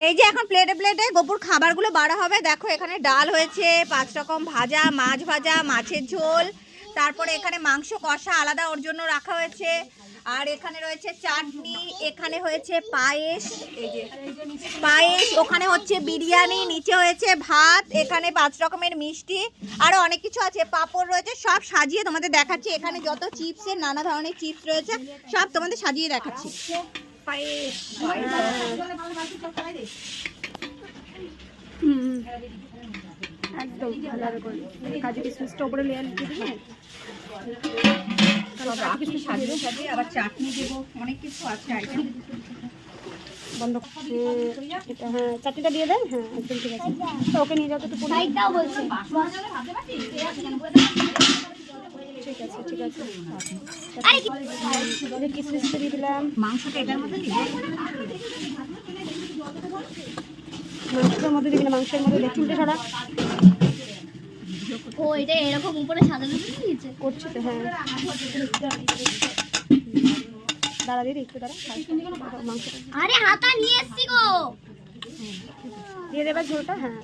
এই যে এখন প্লেটে প্লেটে গোপুর খাবারগুলো বাড়া হবে। দেখো এখানে ডাল হয়েছে, 5 রকম ভাজা, মাছ ভাজা, মাছের ঝোল, তারপরে এখানে মাংস কষা আলাদা ওর জন্য রাখা হয়েছে, আর এখানে রয়েছে চাটনি, এখানে হয়েছে পায়েস, এই যে পায়েস, ওখানে হচ্ছে বিরিয়ানি, নিচে হয়েছে ভাত, এখানে 5 রকমের মিষ্টি, আরও অনেক কিছু আছে, পাঁপড় রয়েছে, সব সাজিয়ে তোমাদের দেখাচ্ছি। এখানে যত চিপসের নানা ধরনের চিপস রয়েছে সব তোমাদের সাজিয়ে দেখাচ্ছি। পায়েস একদম ভালো করে কাজু কিশমিশটা উপরে লেয়ার দিয়ে দেবেন। আবার চাটনি দেবো, অনেক কিছু আছে আইটেম। বন্ধ এটা, হ্যাঁ চাটনিটা দিয়ে দেন। হ্যাঁ একদম ঠিক আছে। তো ওকে নিয়ে যাও তো একটু সাইডটাও বলছে। ঠিক আছে ঠিক আছে। আরে কিশমিশটা দিয়ে দিলাম। মাংসটা এটার মধ্যে দিব, মাংসের মধ্যে দিবি না, মাংসের মধ্যে দেখুন সারা ও এটা এরকম উপরে সাজানো দিয়েছে করছি তো। হ্যাঁ দাঁড়া দিদি একটু দাঁড়া, মাংসটা আরে হাতা নিয়ে এসছি গো দিয়ে দেবার ঝোলটা। হ্যাঁ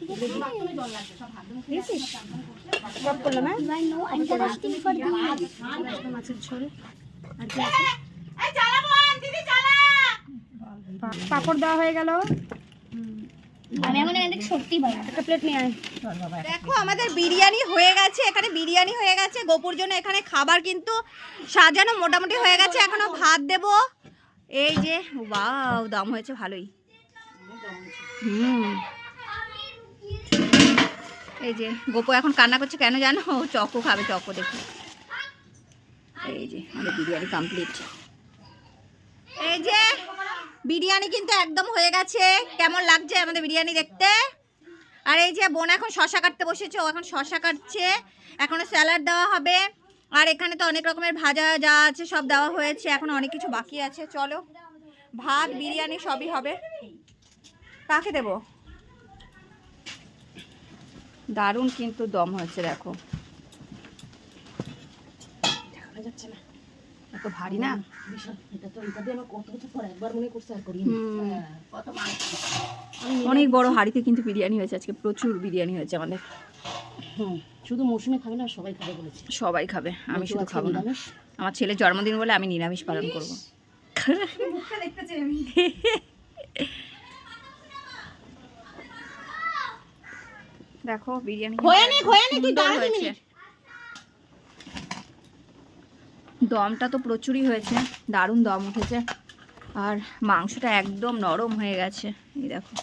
দিয়েছিস সব করলাম। হ্যাঁ মাছের ঝোল আর কি আছে, পাঁপড় দেওয়া হয়ে গেল। আমি এখন এখান থেকে সত্যি ভাই একটা প্লেট নিয়ে আয়। দেখো আমাদের বিরিয়ানি হয়ে গেছে, এখানে বিরিয়ানি হয়ে গেছে গোপুর জন্য। এখানে খাবার কিন্তু সাজানো মোটামুটি হয়ে গেছে, এখনো ভাত দেব। এই যে ওয়াও, দাম হয়েছে ভালোই। এই যে গোপু এখন কান্না করছে কেন জানো, চকো খাবে, চকো দেখো। এই যে আমাদের বিরিয়ানি কমপ্লিট। এই যে বিরিয়ানি কিন্তু একদম হয়ে গেছে। কেমন লাগছে আমাদের বিরিয়ানি দেখতে? আর এই যে বোন এখন শশা কাটতে বসেছে, ও এখন শশা কাটছে, এখনো স্যালাড দেওয়া হবে। আর এখানে তো অনেক রকমের ভাজা যা আছে সব দেওয়া হয়েছে, এখন অনেক কিছু বাকি আছে। চলো ভাত বিরিয়ানি সবই হবে। কাকে দেব? দারুণ কিন্তু দম হয়েছে, দেখো যাচ্ছে না, এত ভারী না। অনেক বড় হাঁড়িতে কিন্তু বিরিয়ানি হয়েছে আজকে, প্রচুর বিরিয়ানি হয়েছে আমাদের। শুধু মৌসুমে খাবে না, সবাই খাবে বলেছে। সবাই খাবে, আমি শুধু খাবো না। আমার ছেলের জন্মদিন বলে আমি নিরামিষ পালন করব। দেখো বিরিয়ানি হয়েছে, দমটা তো প্রচুরই হয়েছে, দারুণ দম উঠেছে। আর মাংসটা একদম নরম হয়ে গেছে, এই দেখো।